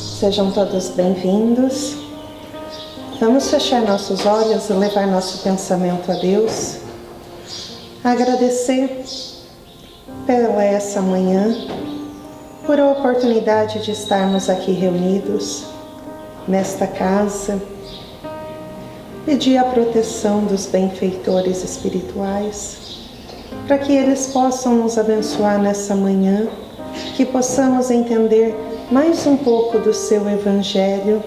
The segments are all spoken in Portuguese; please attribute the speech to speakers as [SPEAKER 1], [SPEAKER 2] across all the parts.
[SPEAKER 1] Sejam todos bem-vindos. Vamos fechar nossos olhos e levar nosso pensamento a Deus. Agradecer pela essa manhã, por a oportunidade de estarmos aqui reunidos nesta casa. Pedir a proteção dos benfeitores espirituais, para que eles possam nos abençoar nessa manhã, que possamos entender mais um pouco do seu Evangelho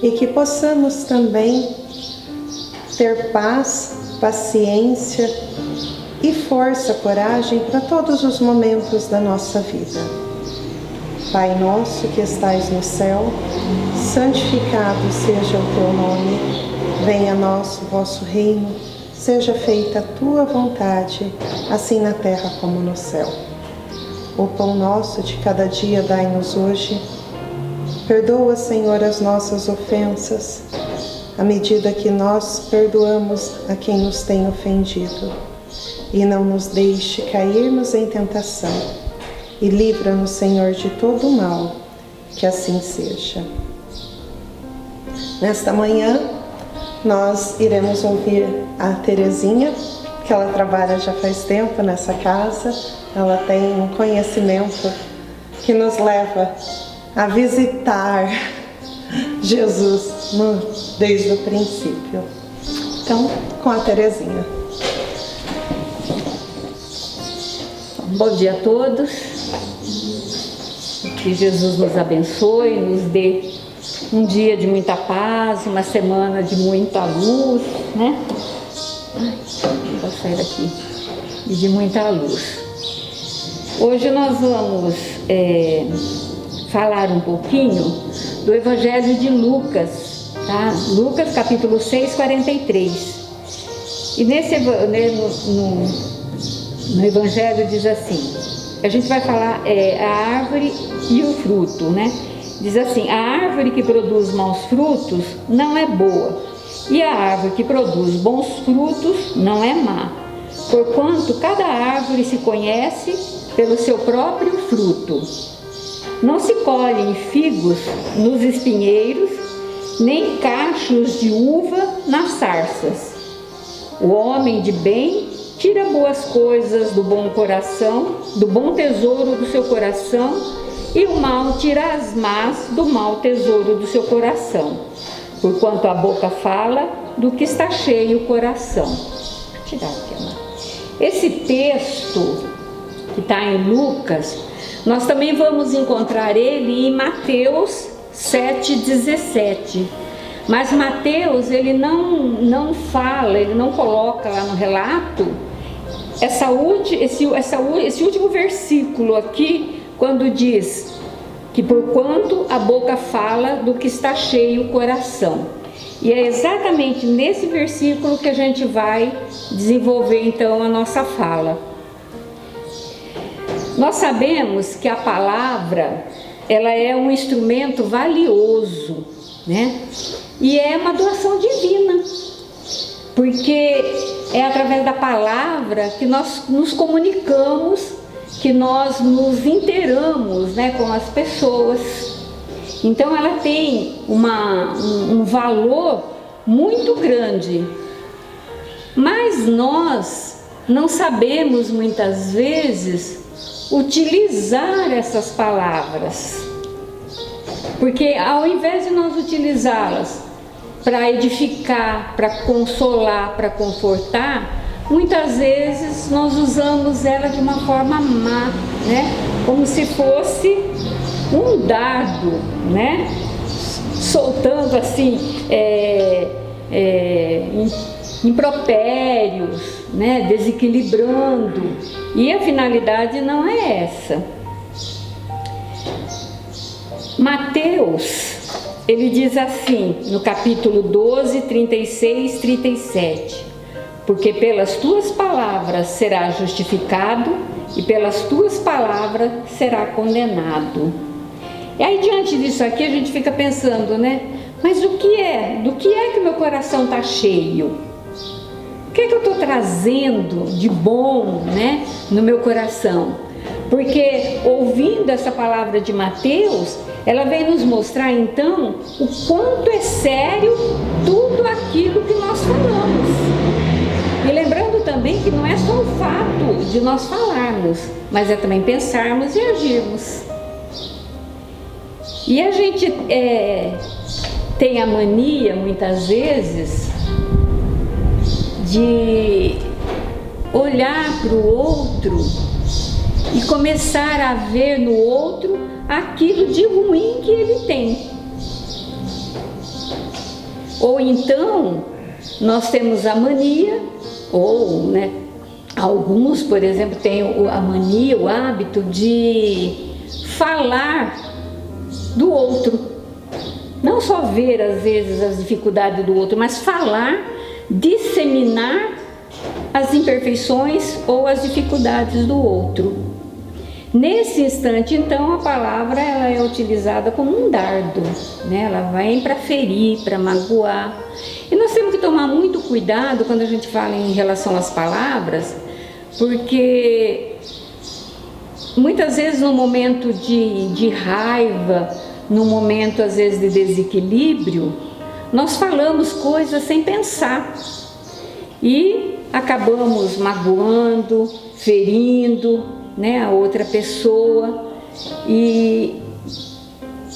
[SPEAKER 1] e que possamos também ter paz, paciência e força, coragem para todos os momentos da nossa vida. Pai nosso que estais no céu, santificado seja o teu nome, venha a nós o vosso reino, seja feita a tua vontade, assim na terra como no céu. O pão nosso de cada dia dai-nos hoje. Perdoa, Senhor, as nossas ofensas, à medida que nós perdoamos a quem nos tem ofendido. E não nos deixe cairmos em tentação. E livra-nos, Senhor, de todo o mal, que assim seja. Nesta manhã, nós iremos ouvir a Terezinha, que ela trabalha já faz tempo nessa casa. Ela tem um conhecimento que nos leva a visitar Jesus desde o princípio. Então, com a Terezinha.
[SPEAKER 2] Bom dia a todos. Que Jesus nos abençoe, nos dê um dia de muita paz, uma semana de muita luz, né? Vou sair daqui. E de muita luz. Hoje nós vamos falar um pouquinho do Evangelho de Lucas, tá? Lucas capítulo 6, 43. E no Evangelho diz assim, a gente vai falar a árvore e o fruto, né? Diz assim, a árvore que produz maus frutos não é boa, e a árvore que produz bons frutos não é má, porquanto cada árvore se conhece pelo seu próprio fruto. Não se colhem figos nos espinheiros, nem cachos de uva nas sarças. O homem de bem tira boas coisas do bom coração, do bom tesouro do seu coração, e o mal tira as más do mau tesouro do seu coração, porquanto a boca fala do que está cheio o coração. Vou tirar aqui, Ana. Esse texto que está em Lucas, nós também vamos encontrar ele em Mateus 7,17. Mas Mateus, ele não fala, ele não coloca lá no relato esse último versículo aqui, quando diz que porquanto a boca fala do que está cheio o coração. E é exatamente nesse versículo que a gente vai desenvolver então a nossa fala. Nós sabemos que a palavra, ela é um instrumento valioso, né? E é uma doação divina, porque é através da palavra que nós nos comunicamos, que nós nos inteiramos, né, com as pessoas. Então ela tem um valor muito grande, mas nós não sabemos muitas vezes utilizar essas palavras, porque ao invés de nós utilizá-las para edificar, para consolar, para confortar, muitas vezes nós usamos ela de uma forma má, né? Como se fosse um dardo, né? Soltando assim impropérios, né? Desequilibrando, e a finalidade não é essa. Mateus, ele diz assim, no capítulo 12, 36, 37, porque pelas tuas palavras será justificado e pelas tuas palavras será condenado. E aí, diante disso aqui, a gente fica pensando, né? Mas do que é que meu coração está cheio? O que é que eu estou trazendo de bom, né, no meu coração? Porque ouvindo essa palavra de Mateus, ela vem nos mostrar então o quanto é sério tudo aquilo que nós falamos. E lembrando também que não é só o fato de nós falarmos, mas é também pensarmos e agirmos. E a gente tem a mania, muitas vezes, de olhar para o outro e começar a ver no outro aquilo de ruim que ele tem. Ou então, nós temos a mania, ou, né, alguns, por exemplo, têm a mania, o hábito de falar do outro. Não só ver, às vezes, as dificuldades do outro, mas falar, disseminar as imperfeições ou as dificuldades do outro. Nesse instante, então, a palavra ela é utilizada como um dardo, né? Ela vem para ferir, para magoar. E nós temos que tomar muito cuidado quando a gente fala em relação às palavras, porque muitas vezes no momento de raiva, no momento às vezes de desequilíbrio, nós falamos coisas sem pensar e acabamos magoando, ferindo, né, a outra pessoa, e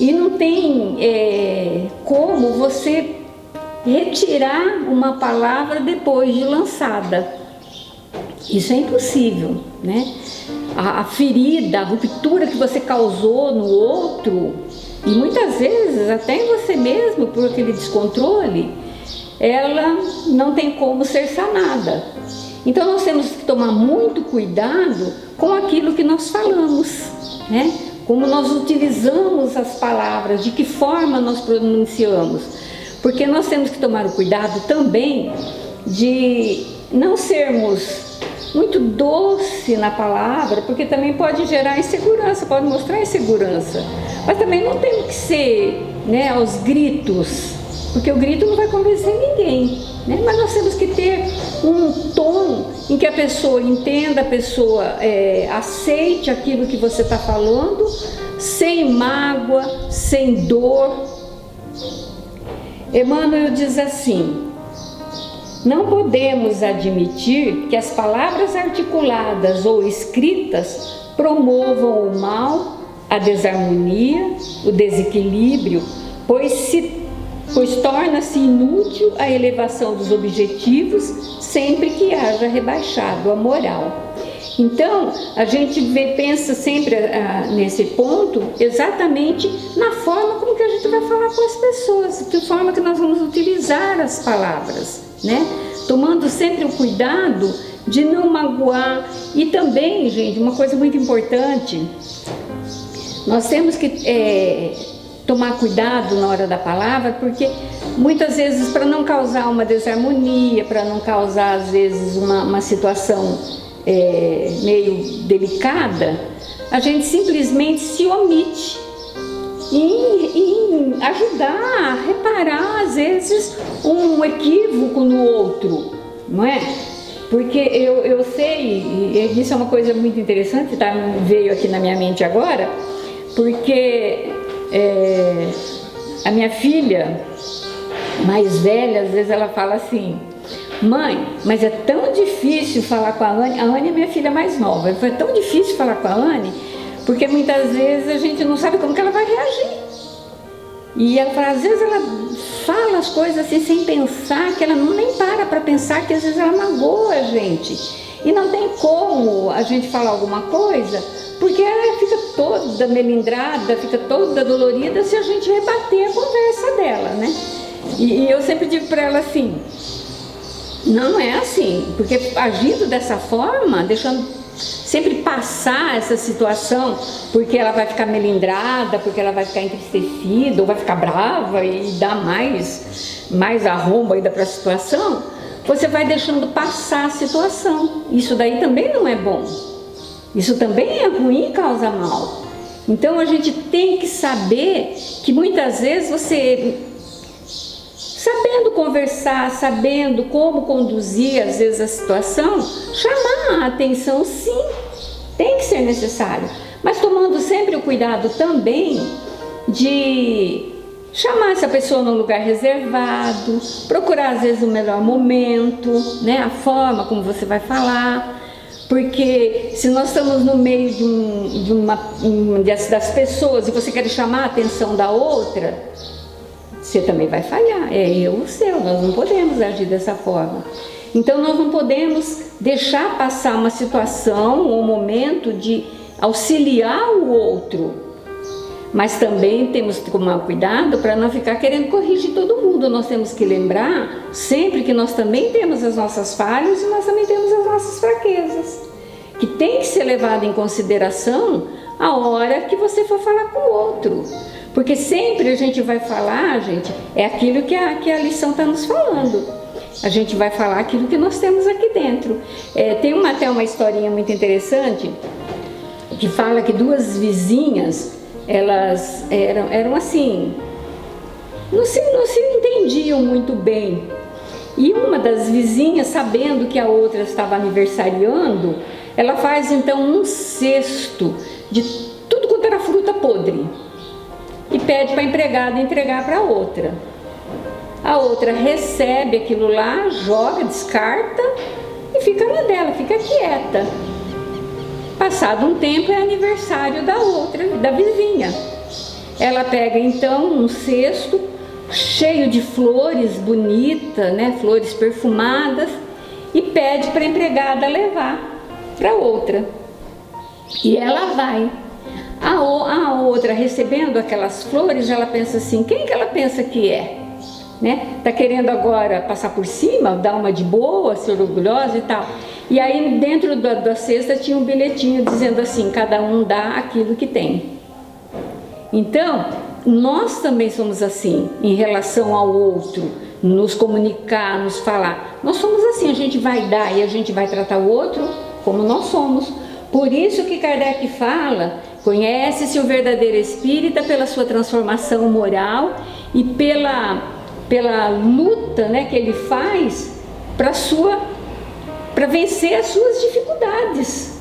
[SPEAKER 2] não tem como você retirar uma palavra depois de lançada. Isso é impossível, né? A ferida, a ruptura que você causou no outro, e muitas vezes até em você mesmo, por aquele descontrole, ela não tem como ser sanada. Então nós temos que tomar muito cuidado com aquilo que nós falamos, né? Como nós utilizamos as palavras, de que forma nós pronunciamos. Porque nós temos que tomar o cuidado também de não sermos muito doce na palavra, porque também pode gerar insegurança, pode mostrar insegurança. Mas também não temos que ser, né, aos gritos, porque o grito não vai convencer ninguém, né? Mas nós temos que ter um tom em que a pessoa entenda, a pessoa aceite aquilo que você está falando, sem mágoa, sem dor. Emmanuel diz assim: não podemos admitir que as palavras articuladas ou escritas promovam o mal, a desarmonia, o desequilíbrio, pois torna-se inútil a elevação dos objetivos sempre que haja rebaixado a moral. Então, a gente pensa sempre nesse ponto exatamente na forma como que a gente vai falar com as pessoas, de forma que nós vamos utilizar as palavras, né? Tomando sempre o cuidado de não magoar. E também, gente, uma coisa muito importante, nós temos que tomar cuidado na hora da palavra, porque muitas vezes, para não causar uma desarmonia, para não causar às vezes uma situação meio delicada, a gente simplesmente se omite em ajudar a reparar às vezes um equívoco no outro, não é? Porque eu sei, e isso é uma coisa muito interessante, tá? Veio aqui na minha mente agora, porque a minha filha mais velha, às vezes ela fala assim: mãe, mas é tão difícil falar com a Anne. A Anne é minha filha mais nova. É tão difícil falar com a Anne, porque muitas vezes a gente não sabe como que ela vai reagir. E ela fala, às vezes ela fala as coisas assim sem pensar, que ela nem para pensar, que às vezes ela magoa a gente. E não tem como a gente falar alguma coisa, porque ela fica toda melindrada, fica toda dolorida se a gente rebater a conversa dela, né? E eu sempre digo para ela assim: não é assim, porque agindo dessa forma, deixando sempre passar essa situação, porque ela vai ficar melindrada, porque ela vai ficar entristecida, ou vai ficar brava e dar mais arrombo ainda para a situação, você vai deixando passar a situação. Isso daí também não é bom. Isso também é ruim e causa mal. Então a gente tem que saber que muitas vezes você, sabendo conversar, sabendo como conduzir às vezes a situação, chamar a atenção, sim, tem que ser necessário, mas tomando sempre o cuidado também de chamar essa pessoa num lugar reservado, procurar às vezes o melhor momento, né? A forma como você vai falar, porque se nós estamos no meio das pessoas e você quer chamar a atenção da outra, você também vai falhar, é eu o seu, nós não podemos agir dessa forma. Então nós não podemos deixar passar uma situação ou um momento de auxiliar o outro, mas também temos que tomar cuidado para não ficar querendo corrigir todo mundo. Nós temos que lembrar sempre que nós também temos as nossas falhas e nós também temos as nossas fraquezas, que tem que ser levado em consideração a hora que você for falar com o outro. Porque sempre a gente vai falar, gente, é aquilo que a lição está nos falando. A gente vai falar aquilo que nós temos aqui dentro. Tem até uma historinha muito interessante que fala que duas vizinhas, elas eram assim, não se entendiam muito bem. E uma das vizinhas, sabendo que a outra estava aniversariando, ela faz então um cesto de tudo quanto era fruta podre e pede para a empregada entregar para a outra. A outra recebe aquilo lá, joga, descarta e fica na dela, fica quieta. Passado um tempo é aniversário da outra, da vizinha. Ela pega então um cesto cheio de flores bonitas, né, flores perfumadas, e pede para a empregada levar para outra. E ela vai. A outra, recebendo aquelas flores, ela pensa assim, quem que ela pensa que é? Né? Tá querendo agora passar por cima, dar uma de boa, ser orgulhosa e tal. E aí dentro da cesta tinha um bilhetinho dizendo assim, cada um dá aquilo que tem. Então, nós também somos assim, em relação ao outro, nos comunicar, nos falar. Nós somos assim, a gente vai dar e a gente vai tratar o outro como nós somos. Por isso que Kardec fala, conhece-se o verdadeiro espírita pela sua transformação moral e pela luta, né, que ele faz para vencer as suas dificuldades.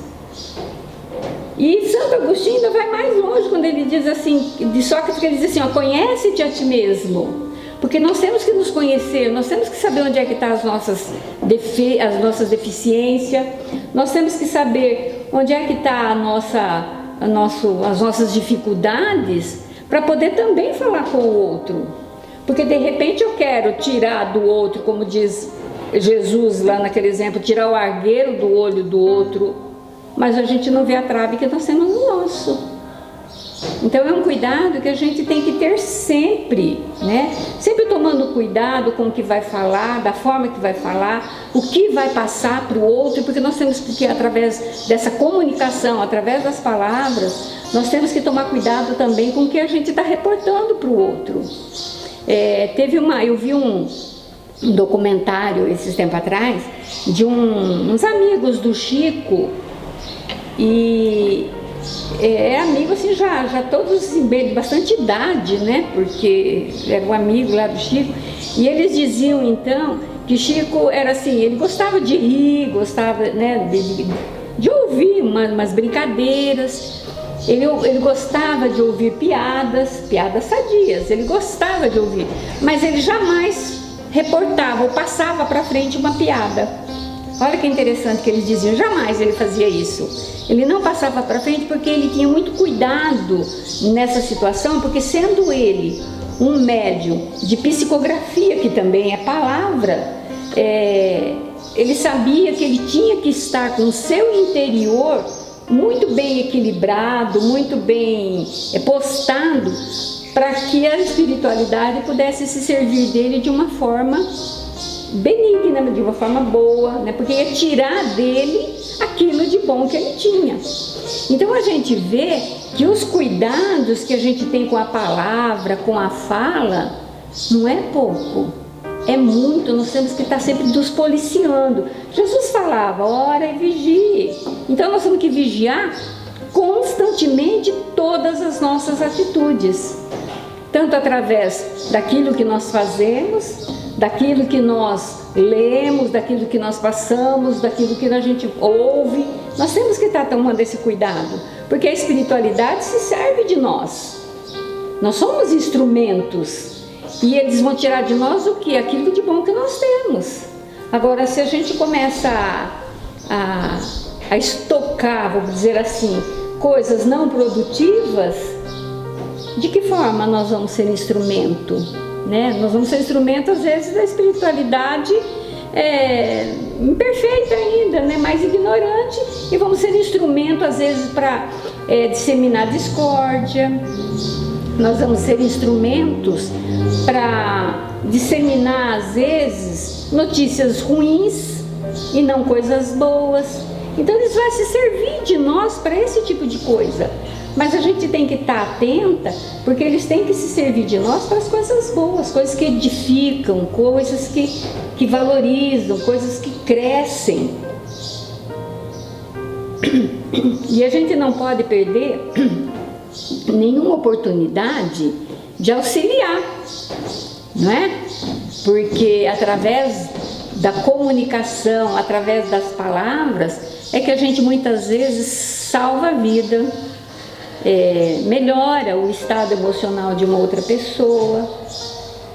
[SPEAKER 2] E Santo Agostinho ainda vai mais longe quando ele diz assim, de Sócrates, que ele diz assim, ó, conhece-te a ti mesmo, porque nós temos que nos conhecer, nós temos que saber onde é que estão as nossas deficiências, nós temos que saber onde é que está as nossas dificuldades, para poder também falar com o outro. Porque de repente eu quero tirar do outro, como diz Jesus lá naquele exemplo, tirar o argueiro do olho do outro, mas a gente não vê a trave que nós temos no nosso. Então é um cuidado que a gente tem que ter sempre, né? Sempre tomando cuidado com o que vai falar, da forma que vai falar, o que vai passar para o outro, porque nós temos que, através dessa comunicação, através das palavras, nós temos que tomar cuidado também com o que a gente está reportando para o outro. Eu vi um documentário esses tempos atrás de uns amigos do Chico, e amigo assim, já todos de bastante idade, né? Porque era um amigo lá do Chico, e eles diziam então que Chico era assim, ele gostava de rir, gostava, né, de ouvir umas brincadeiras. Ele gostava de ouvir piadas sadias, ele gostava de ouvir, mas ele jamais reportava ou passava para frente uma piada. Olha que interessante que eles diziam, jamais ele fazia isso. Ele não passava para frente porque ele tinha muito cuidado nessa situação, porque sendo ele um médium de psicografia, que também é palavra, ele sabia que ele tinha que estar com o seu interior muito bem equilibrado, muito bem postado, para que a espiritualidade pudesse se servir dele de uma forma benigna, de uma forma boa, né? Porque ia tirar dele aquilo de bom que ele tinha. Então a gente vê que os cuidados que a gente tem com a palavra, com a fala, não é pouco, é muito. Nós temos que estar sempre nos policiando. Jesus falava, ora e vigie. Então nós temos que vigiar constantemente todas as nossas atitudes, tanto através daquilo que nós fazemos, daquilo que nós lemos, daquilo que nós passamos, daquilo que a gente ouve. Nós temos que estar está tomando esse cuidado? Porque a espiritualidade se serve de nós. Nós somos instrumentos. E eles vão tirar de nós o quê? Aquilo de bom que nós temos. Agora, se a gente começa a estocar, vamos dizer assim, coisas não produtivas, de que forma nós vamos ser instrumento? Né? Nós vamos ser instrumento, às vezes, da espiritualidade imperfeita ainda, né? Mais ignorante, e vamos ser instrumento, às vezes, para disseminar discórdia. Nós vamos ser instrumentos para disseminar, às vezes, notícias ruins e não coisas boas. Então eles vão se servir de nós para esse tipo de coisa. Mas a gente tem que estar atenta, porque eles têm que se servir de nós para as coisas boas, coisas que edificam, coisas que valorizam, coisas que crescem. E a gente não pode perder nenhuma oportunidade de auxiliar, não é? Porque através da comunicação, através das palavras, é que a gente muitas vezes salva a vida, melhora o estado emocional de uma outra pessoa,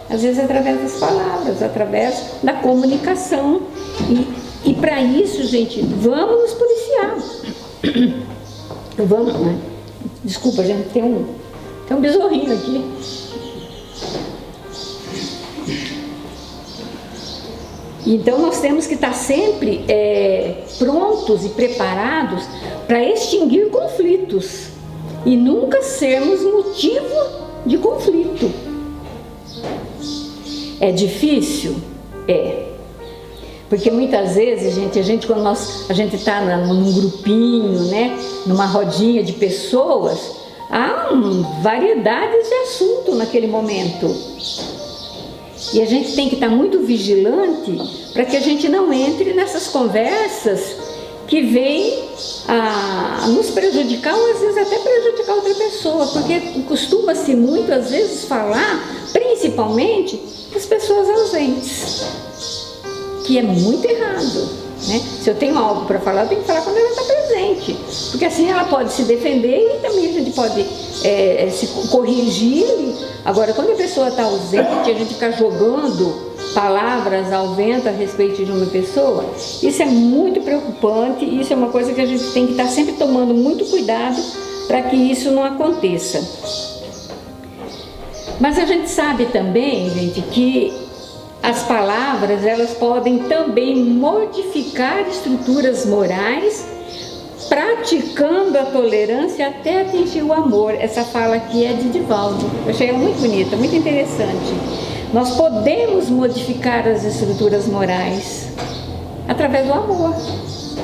[SPEAKER 2] às vezes através das palavras, através da comunicação. E para isso, gente, vamos nos policiar. Vamos, né? Desculpa, gente, tem um besorrinho aqui. Então nós temos que estar sempre prontos e preparados para extinguir conflitos e nunca sermos motivo de conflito. É difícil? Porque muitas vezes, gente, quando a gente está num grupinho, né, numa rodinha de pessoas, há variedades de assunto naquele momento. E a gente tem que estar muito vigilante para que a gente não entre nessas conversas que vêm a nos prejudicar ou às vezes até prejudicar outra pessoa, porque costuma-se muito às vezes falar, principalmente, das pessoas ausentes, que é muito errado, né? Se eu tenho algo para falar, eu tenho que falar quando ela está presente, porque assim ela pode se defender e também a gente pode se corrigir. Agora, quando a pessoa está ausente, a gente fica jogando palavras ao vento a respeito de uma pessoa, isso é muito preocupante, e isso é uma coisa que a gente tem que estar sempre tomando muito cuidado para que isso não aconteça. Mas a gente sabe também, gente, que as palavras, elas podem também modificar estruturas morais, praticando a tolerância até atingir o amor. Essa fala aqui é de Divaldo. Eu achei ela muito bonita, muito interessante. Nós podemos modificar as estruturas morais através do amor,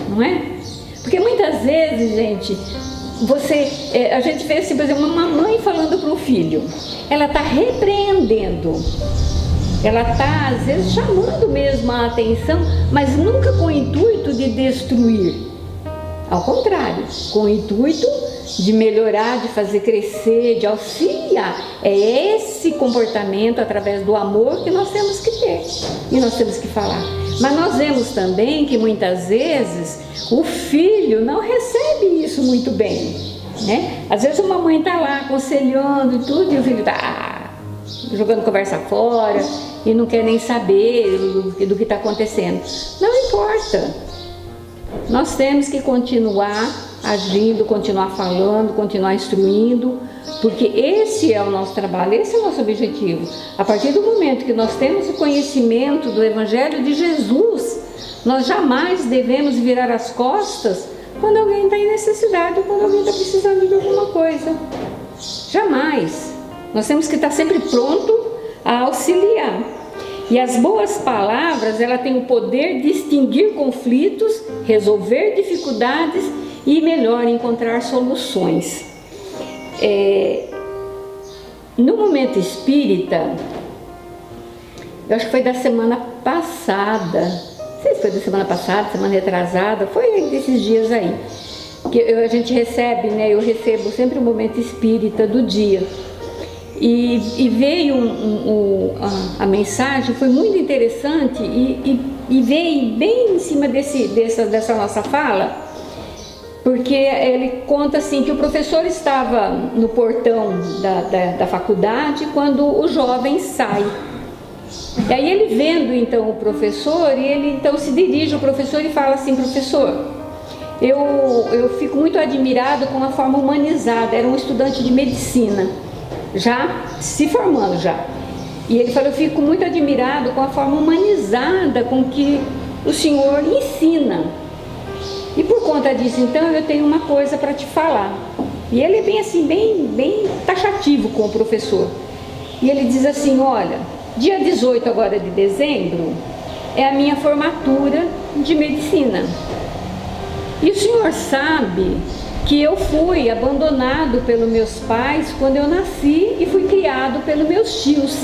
[SPEAKER 2] não é? Porque muitas vezes, gente, a gente vê assim, por exemplo, uma mãe falando para um filho, ela está repreendendo, ela está às vezes chamando mesmo a atenção, mas nunca com o intuito de destruir. Ao contrário, com o intuito de melhorar, de fazer crescer, de auxiliar. É esse comportamento através do amor que nós temos que ter e nós temos que falar. Mas nós vemos também que muitas vezes o filho não recebe isso muito bem, né? Às vezes uma mãe está lá aconselhando e tudo, e o filho está jogando conversa fora e não quer nem saber do que está acontecendo. Não importa. Nós temos que continuar agindo, continuar falando, continuar instruindo, porque esse é o nosso trabalho, esse é o nosso objetivo. A partir do momento que nós temos o conhecimento do Evangelho de Jesus, nós jamais devemos virar as costas quando alguém está em necessidade ou quando alguém está precisando de alguma coisa. Jamais. Nós temos que estar sempre pronto a auxiliar. E as boas palavras, ela tem o poder de extinguir conflitos, resolver dificuldades e melhor encontrar soluções. No momento espírita, eu acho que foi da semana passada, não sei se foi da semana passada, semana retrasada, foi desses dias aí, que a gente recebe, né? Eu recebo sempre o momento espírita do dia. E veio a mensagem, foi muito interessante e veio bem em cima dessa nossa fala, porque ele conta assim que o professor estava no portão da faculdade quando o jovem sai. E aí ele vendo então o professor, e ele então se dirige ao professor e fala assim: professor, eu fico muito admirado com a forma humanizada. Era um estudante de medicina, já se formando já. E ele falou: eu fico muito admirado com a forma humanizada com que o senhor ensina. E por conta disso, então, eu tenho uma coisa para te falar. E ele é bem assim, bem taxativo com o professor. E ele diz assim: olha, dia 18 agora de dezembro é a minha formatura de medicina. E o senhor sabe que eu fui abandonado pelos meus pais quando eu nasci e fui criado pelos meus tios.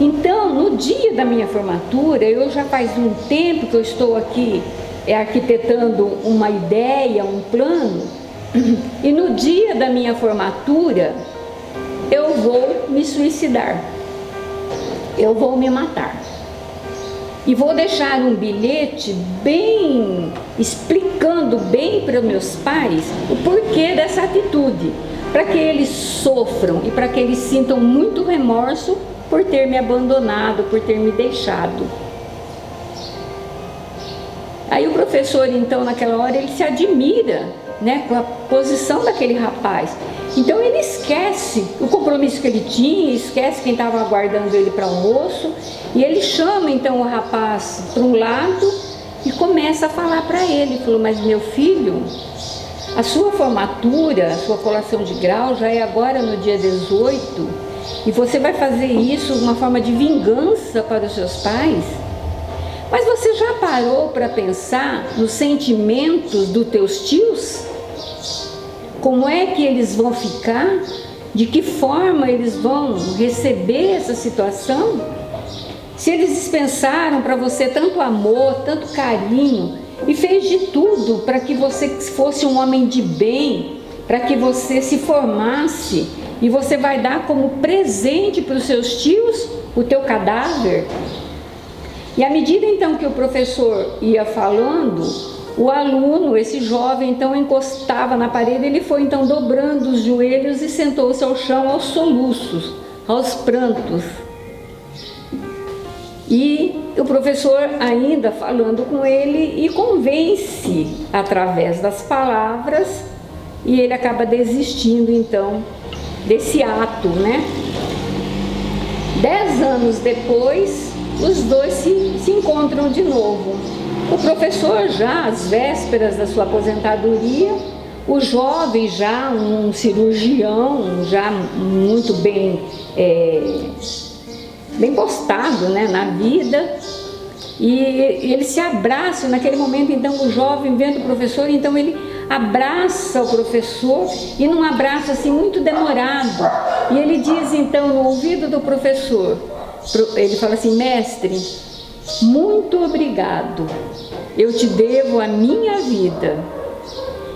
[SPEAKER 2] Então, no dia da minha formatura, eu já faz um tempo que eu estou aqui arquitetando uma ideia, um plano, e no dia da minha formatura eu vou me suicidar, eu vou me matar. E vou deixar um bilhete bem explicando bem para os meus pais o porquê dessa atitude, para que eles sofram e para que eles sintam muito remorso por ter me abandonado, por ter me deixado. Aí o professor, então, naquela hora, ele se admira, né, com a posição daquele rapaz. Então ele esquece o compromisso que ele tinha, esquece quem estava aguardando ele para almoço, e ele chama então o rapaz para um lado e começa a falar para ele. Ele falou: mas meu filho, a sua formatura, a sua colação de grau já é agora no dia 18, e você vai fazer isso uma forma de vingança para os seus pais? Mas você já parou para pensar nos sentimentos dos teus tios? Como é que eles vão ficar? De que forma eles vão receber essa situação? Se eles dispensaram para você tanto amor, tanto carinho, e fez de tudo para que você fosse um homem de bem, para que você se formasse, e você vai dar como presente para os seus tios o teu cadáver? E à medida então que o professor ia falando, o aluno, esse jovem, então encostava na parede. Ele foi então dobrando os joelhos e sentou-se ao chão aos soluços, aos prantos. E o professor ainda falando com ele, e convence através das palavras, e ele acaba desistindo então desse ato, né? 10 anos depois, os dois se encontram de novo. O professor já às vésperas da sua aposentadoria, o jovem já um cirurgião, já muito bem postado, né, na vida, e eles se abraçam naquele momento. Então o jovem vendo o professor, então ele abraça o professor, e num abraço assim muito demorado, e ele diz então no ouvido do professor, ele fala assim: mestre, muito obrigado, eu te devo a minha vida,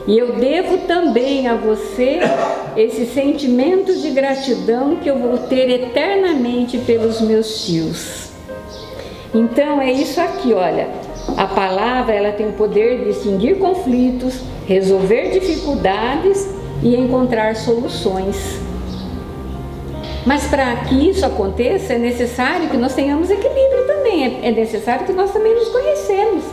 [SPEAKER 2] e eu devo também a você esse sentimento de gratidão que eu vou ter eternamente pelos meus tios. Então é isso aqui, olha, a palavra, ela tem o poder de extinguir conflitos, resolver dificuldades e encontrar soluções. Mas para que isso aconteça, é necessário que nós tenhamos equilíbrio também, é necessário que nós também nos conhecemos,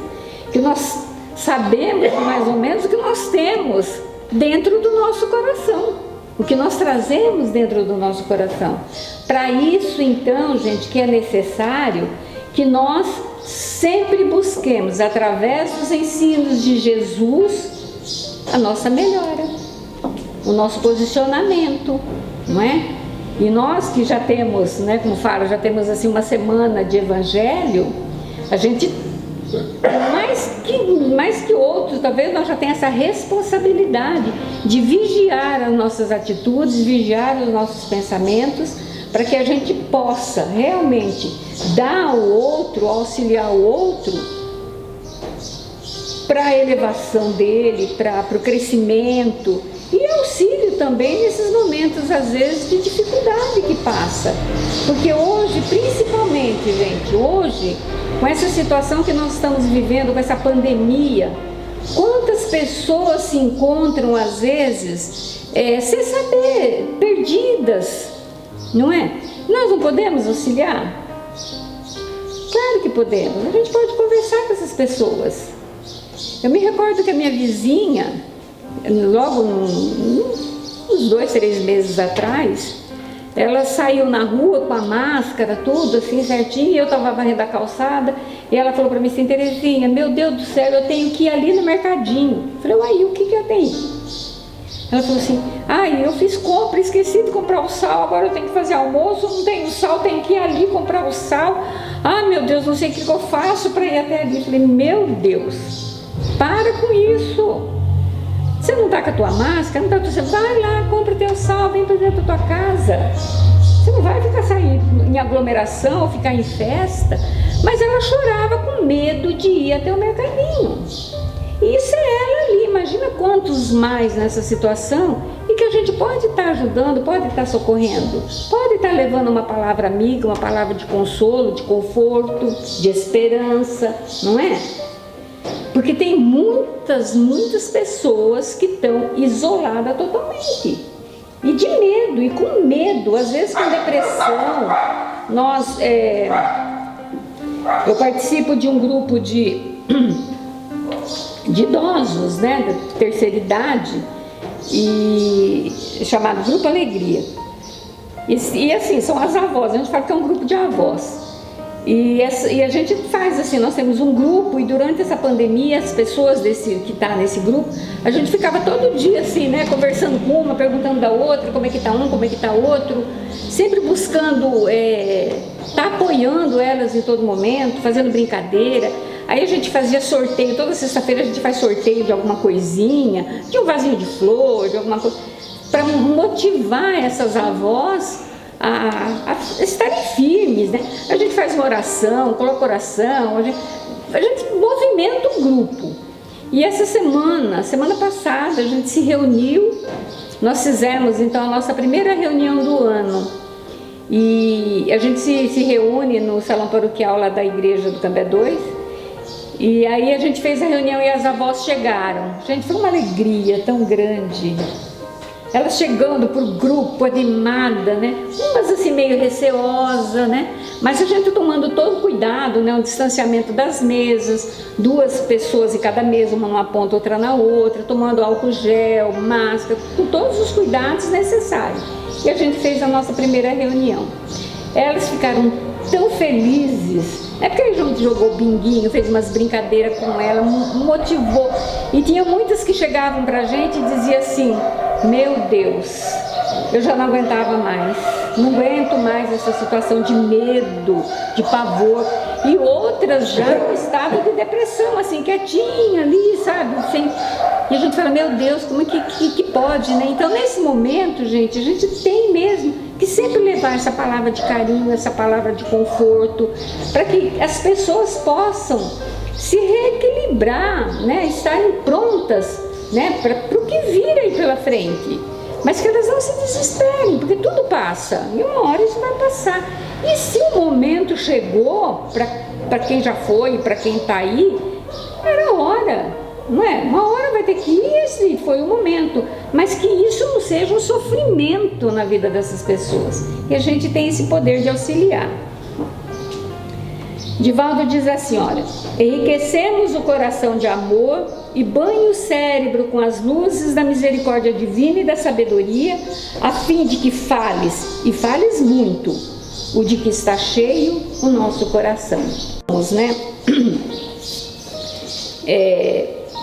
[SPEAKER 2] que nós sabemos mais ou menos o que nós temos dentro do nosso coração, o que nós trazemos dentro do nosso coração. Para isso, então, gente, que é necessário que nós sempre busquemos, através dos ensinos de Jesus, a nossa melhora, o nosso posicionamento, não é? E nós que já temos, né, como fala, já temos assim uma semana de evangelho, a gente, mais que outros, talvez nós já tenhamos essa responsabilidade de vigiar as nossas atitudes, vigiar os nossos pensamentos, para que a gente possa realmente dar ao outro, auxiliar o outro para a elevação dele, para o crescimento, e auxílio também nesses momentos, às vezes, de dificuldade que passa. Porque hoje, principalmente, gente, hoje, com essa situação que nós estamos vivendo, com essa pandemia, quantas pessoas se encontram, às vezes, sem saber, perdidas, não é? Nós não podemos auxiliar? Claro que podemos. A gente pode conversar com essas pessoas. Eu me recordo que a minha vizinha, logo uns 2, 3 meses atrás, ela saiu na rua com a máscara, tudo assim certinho, e eu estava varrendo a calçada, e ela falou para mim assim: Terezinha, meu Deus do céu, eu tenho que ir ali no mercadinho. Eu falei: uai, o que eu tenho? Ela falou assim: eu fiz compra, esqueci de comprar o sal, agora eu tenho que fazer almoço, não tenho sal, tenho que ir ali comprar o sal. Meu Deus, não sei o que eu faço para ir até ali. Eu falei: meu Deus, para com isso. Você não está com a tua máscara, não tá, você vai lá, compra teu sal, vem para dentro da tua casa. Você não vai ficar saindo em aglomeração, ficar em festa. Mas ela chorava com medo de ir até o mercadinho. E isso é ela ali, imagina quantos mais nessa situação, e que a gente pode estar ajudando, pode estar socorrendo, pode estar levando uma palavra amiga, uma palavra de consolo, de conforto, de esperança, não é? Porque tem muitas pessoas que estão isoladas totalmente. E de medo, e com medo, às vezes com depressão. Eu participo de um grupo de idosos, né, da terceira idade, chamado Grupo Alegria. E assim, são as avós, a gente fala que é um grupo de avós. E a gente faz assim, nós temos um grupo, e durante essa pandemia as pessoas que estão nesse grupo, a gente ficava todo dia assim, né, conversando com uma, perguntando da outra, como é que está um, como é que está outro, sempre buscando estar apoiando elas em todo momento, fazendo brincadeira. Aí a gente fazia sorteio, toda sexta-feira a gente faz sorteio de alguma coisinha, de um vasinho de flor, de alguma coisa, para motivar essas avós a estarem firmes, né? A gente faz uma oração, coloca oração, a gente movimenta o grupo. E essa semana passada, a gente se reuniu, nós fizemos então a nossa primeira reunião do ano. E a gente se reúne no salão paroquial lá da igreja do Cambé 2. E aí a gente fez a reunião e as avós chegaram. Gente, foi uma alegria tão grande. Elas chegando por grupo, animada, né? Umas assim meio receosa, né? Mas a gente tomando todo cuidado, né? Um distanciamento das mesas, 2 pessoas em cada mesa, uma numa ponta, outra na outra, tomando álcool gel, máscara, com todos os cuidados necessários. E a gente fez a nossa primeira reunião. Elas ficaram tão felizes, porque a gente jogou binguinho, fez umas brincadeiras com ela, motivou. E tinha muitas que chegavam pra gente e diziam assim: meu Deus, eu já não aguentava mais, não aguento mais essa situação de medo, de pavor. E outras já em estado de depressão, assim, quietinha ali, sabe? Assim. E a gente fala: meu Deus, como é que pode, né? Então, nesse momento, gente, a gente tem mesmo que sempre levar essa palavra de carinho, essa palavra de conforto, para que as pessoas possam se reequilibrar, né? Estarem prontas, né? Para o que vir aí pela frente. Mas que elas não se desesperem, porque tudo passa, e uma hora isso vai passar. E se o momento chegou, para quem já foi, para quem está aí, era a hora, não é? Uma hora vai ter que ir, esse foi o momento. Mas que isso não seja um sofrimento na vida dessas pessoas. E a gente tem esse poder de auxiliar. Divaldo diz assim, olha: enriquecemos o coração de amor e banhe o cérebro com as luzes da misericórdia divina e da sabedoria, a fim de que fales, e fales muito, o de que está cheio o nosso coração. Vamos, né?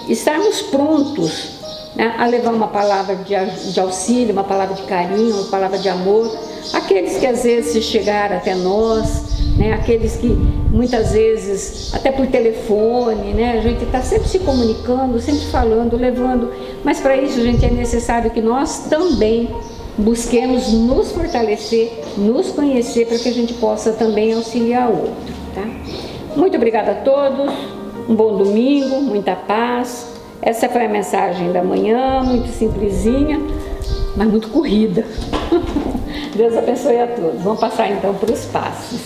[SPEAKER 2] Estarmos prontos, né, a levar uma palavra de auxílio, uma palavra de carinho, uma palavra de amor, aqueles que às vezes chegaram até nós, né, aqueles que muitas vezes, até por telefone, né, a gente está sempre se comunicando, sempre falando, levando, mas para isso, gente, é necessário que nós também busquemos nos fortalecer, nos conhecer, para que a gente possa também auxiliar o outro, tá? Muito obrigada a todos, um bom domingo, muita paz. Essa foi a mensagem da manhã, muito simplesinha, mas muito corrida. Deus abençoe a todos. Vamos passar então para os passos.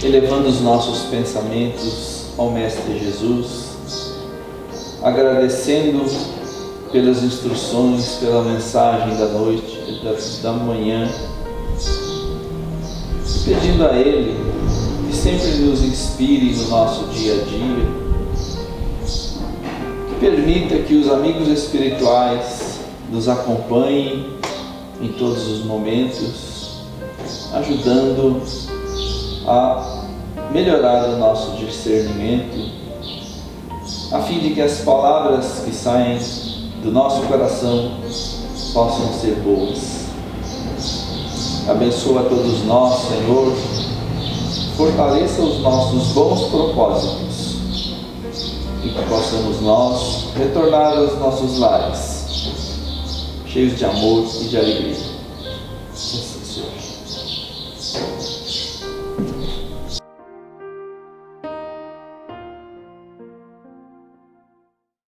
[SPEAKER 3] Elevando os nossos pensamentos ao Mestre Jesus, agradecendo pelas instruções, pela mensagem da noite, da manhã, pedindo a Ele que sempre nos inspire no nosso dia a dia, que permita que os amigos espirituais nos acompanhem em todos os momentos, ajudando a melhorar o nosso discernimento, a fim de que as palavras que saem do nosso coração possam ser boas. Abençoa a todos nós, Senhor, fortaleça os nossos bons propósitos e que possamos nós retornar aos nossos lares, cheios de amor e de alegria.